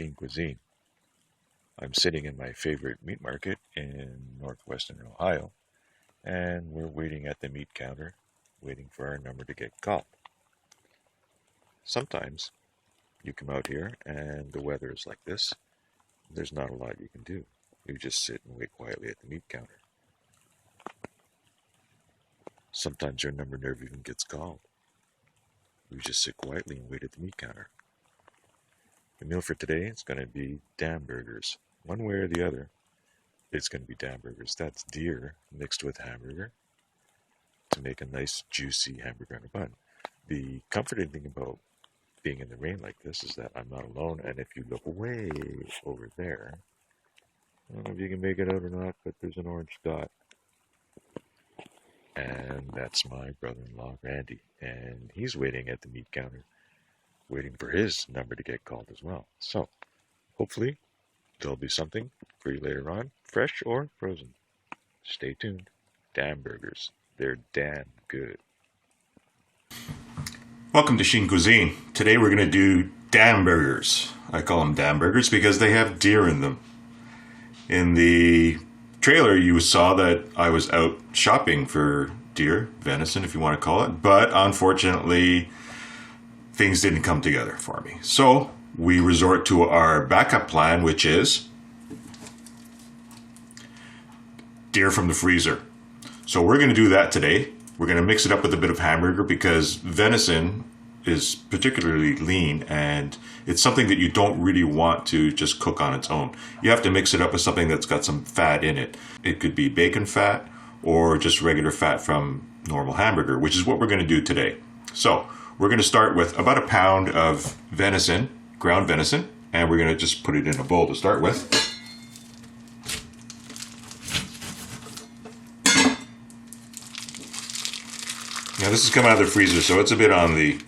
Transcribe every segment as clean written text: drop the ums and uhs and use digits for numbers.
SheinCuisine. I'm sitting in my favorite meat market in northwestern Ohio, and we're waiting at the meat counter, waiting for our number to get called. Sometimes you come out here and the weather is like this. There's not a lot you can do. You just sit and wait quietly at the meat counter. Sometimes your number never even gets called. You just sit quietly and wait at the meat counter. The meal for today is going to be Damnburgers. One way or the other, it's going to be Damnburgers. That's deer mixed with hamburger to make a nice juicy hamburger on a bun. The comforting thing about being in the rain like this is that I'm not alone, and if you look way over there, I don't know if you can make it out or not, but there's an orange dot. And that's my brother-in-law, Randy, and he's waiting at the meat counter, waiting for his number to get called as well. So, hopefully, there'll be something for you later on, fresh or frozen. Stay tuned. Damnburgers. They're damn good. Welcome to SheinCuisine. Today we're going to do Damnburgers. I call them Damnburgers because they have deer in them. In the trailer you saw that I was out shopping for deer, venison if you want to call it, but unfortunately things didn't come together for me. So we resort to our backup plan, which is deer from the freezer. So we're going to do that today. We're going to mix it up with a bit of hamburger because venison is particularly lean and it's something that you don't really want to just cook on its own. You have to mix it up with something that's got some fat in it. It could be bacon fat or just regular fat from normal hamburger, which is what we're going to do today. So we're going to start with about a pound of venison, ground venison, and we're going to just put it in a bowl to start with. Now this is coming out of the freezer, so it's a bit on the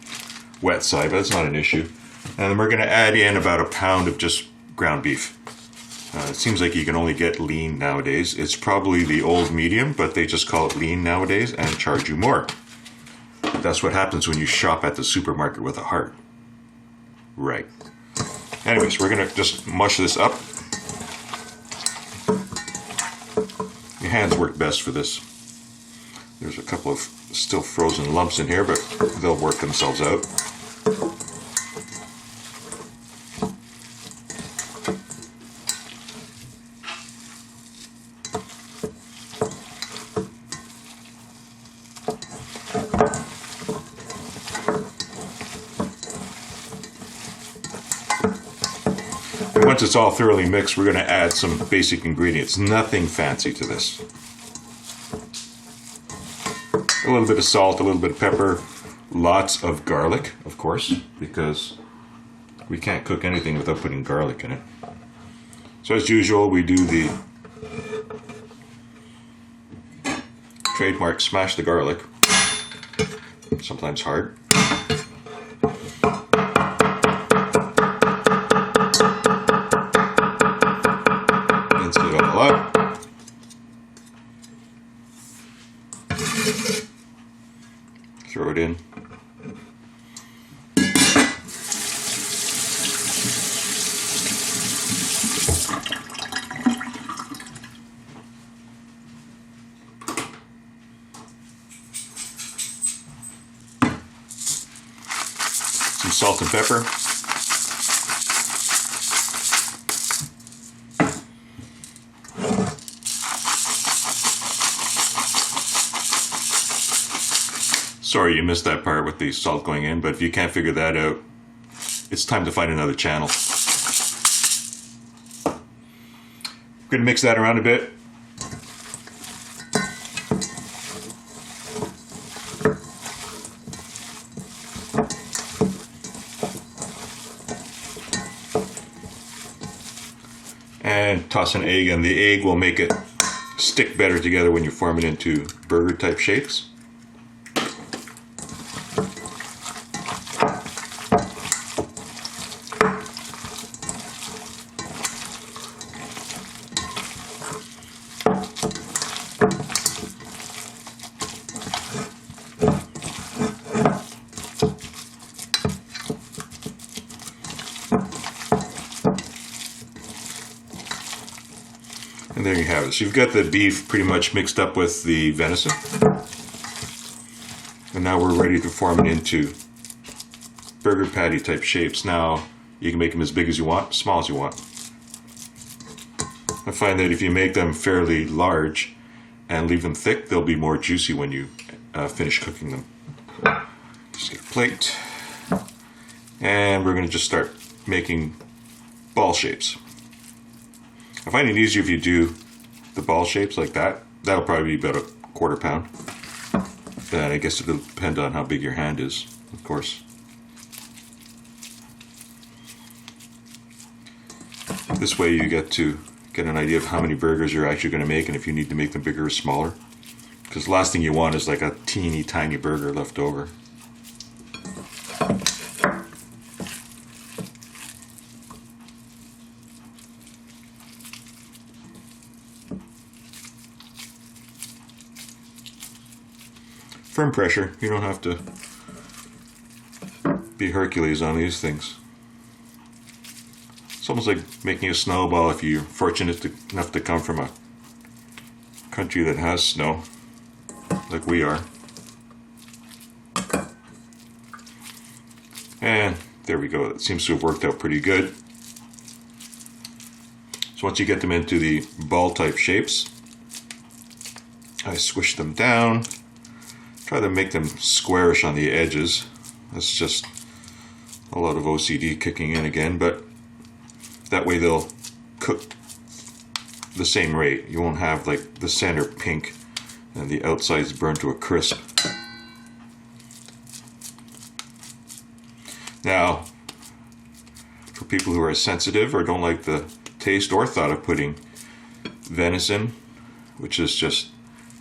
wet side, but it's not an issue. And then we're going to add in about a pound of just ground beef. It seems like you can only get lean nowadays. It's probably the old medium, but they just call it lean nowadays and charge you more. That's what happens when you shop at the supermarket with a heart. Right. Anyways, we're going to just mush this up. Your hands work best for this. There's a couple of still frozen lumps in here, but they'll work themselves out. And once it's all thoroughly mixed, we're going to add some basic ingredients. Nothing fancy to this. A little bit of salt, a little bit of pepper, lots of garlic, of course, because we can't cook anything without putting garlic in it. So as usual, we do the trademark smash the garlic, sometimes hard. Mince it all up. Throw it in. Some salt and pepper. Sorry you missed that part with the salt going in, but if you can't figure that out, it's time to find another channel. I'm going to mix that around a bit. And toss an egg in. The egg will make it stick better together when you form it into burger type shapes. So you've got the beef pretty much mixed up with the venison. And now we're ready to form it into burger patty type shapes. Now you can make them as big as you want, small as you want. I find that if you make them fairly large and leave them thick, they'll be more juicy when you finish cooking them. Just get a plate. And we're going to just start making ball shapes. I find it easier if you do the ball shapes like that. That'll probably be about a quarter pound. And I guess it'll depend on how big your hand is, of course. This way you get to get an idea of how many burgers you're actually going to make and if you need to make them bigger or smaller. Because the last thing you want is like a teeny tiny burger left over. Firm pressure, you don't have to be Hercules on these things. It's almost like making a snowball if you're fortunate enough to come from a country that has snow, like we are. And there we go, it seems to have worked out pretty good. So once you get them into the ball type shapes, I squish them down. Try to make them squarish on the edges. That's just a lot of OCD kicking in again, but that way they'll cook the same rate. You won't have like the center pink and the outsides burned to a crisp. Now, for people who are sensitive or don't like the taste or thought of putting venison, which is just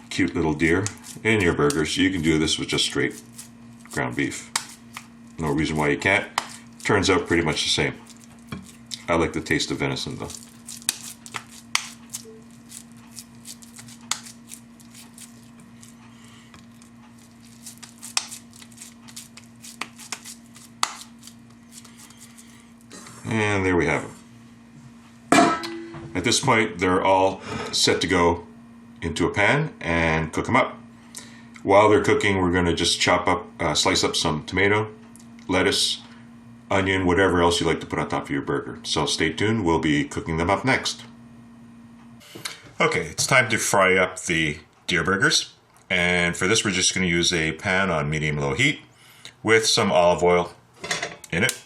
cute little deer, in your burgers, you can do this with just straight ground beef. No reason why you can't. Turns out pretty much the same. I like the taste of venison though. And there we have them. At this point, they're all set to go into a pan and cook them up. While they're cooking, we're going to just slice up some tomato, lettuce, onion, whatever else you like to put on top of your burger. So stay tuned, we'll be cooking them up next. Okay, it's time to fry up the deer burgers. And for this, we're just going to use a pan on medium-low heat with some olive oil in it.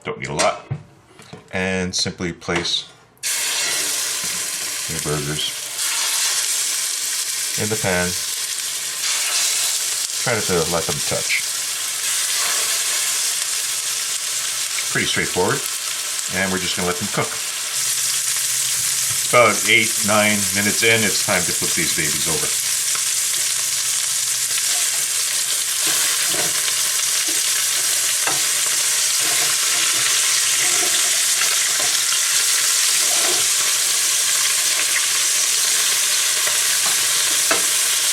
Don't need a lot. And simply place your burgers in the pan. Try not to let them touch. Pretty straightforward. And we're just going to let them cook. About 8-9 minutes in, it's time to flip these babies over.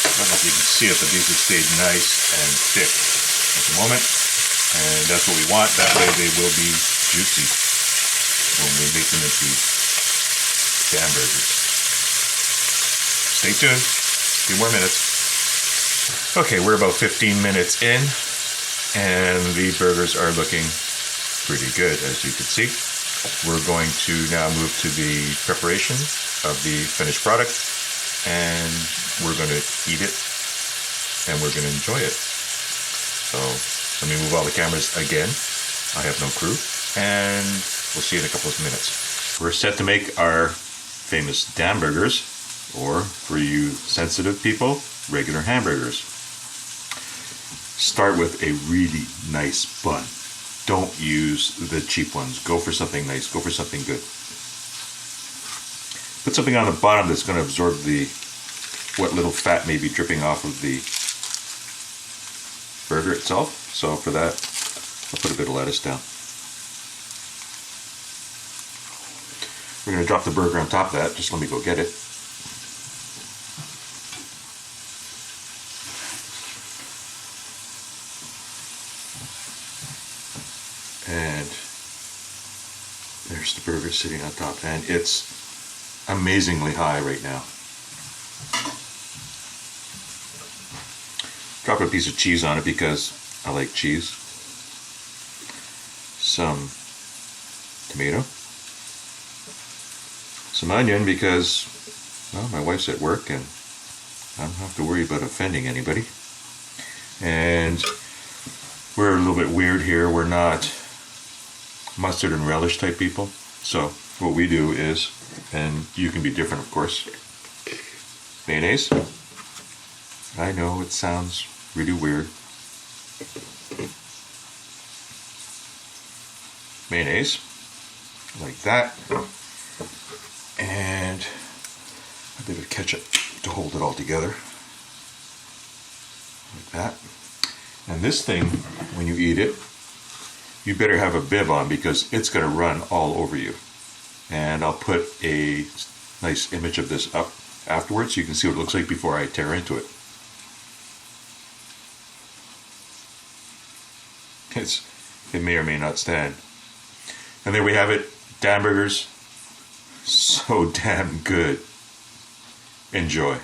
I don't know if you can see it, but these have stayed nice and thick at the moment. And that's what we want. That way they will be juicy when we make them into Damnburgers. Stay tuned. A few more minutes. Okay, we're about 15 minutes in, and the burgers are looking pretty good, as you can see. We're going to now move to the preparation of the finished product, and we're going to eat it, and we're going to enjoy it. So let me move all the cameras again. I have no crew, and we'll see you in a couple of minutes. We're set to make our famous Damnburgers, or for you sensitive people, regular hamburgers. Start with a really nice bun. Don't use the cheap ones. Go for something nice. Go for something good. Put something on the bottom that's going to absorb what little fat may be dripping off of the burger itself. So for that, I'll put a bit of lettuce down. We're going to drop the burger on top of that. Just let me go get it. And there's the burger sitting on top, and it's amazingly high right now. Drop a piece of cheese on it because I like cheese. Some tomato. Some onion because, well, my wife's at work and I don't have to worry about offending anybody. And we're a little bit weird here. We're not mustard and relish type people. So what we do is, and you can be different of course, mayonnaise. I know it sounds really weird. Mayonnaise, like that. And a bit of ketchup to hold it all together. Like that. And this thing, when you eat it, you better have a bib on because it's going to run all over you. And I'll put a nice image of this up afterwards so you can see what it looks like before I tear into it. It may or may not stand. And there we have it, Damnburgers. So damn good. Enjoy.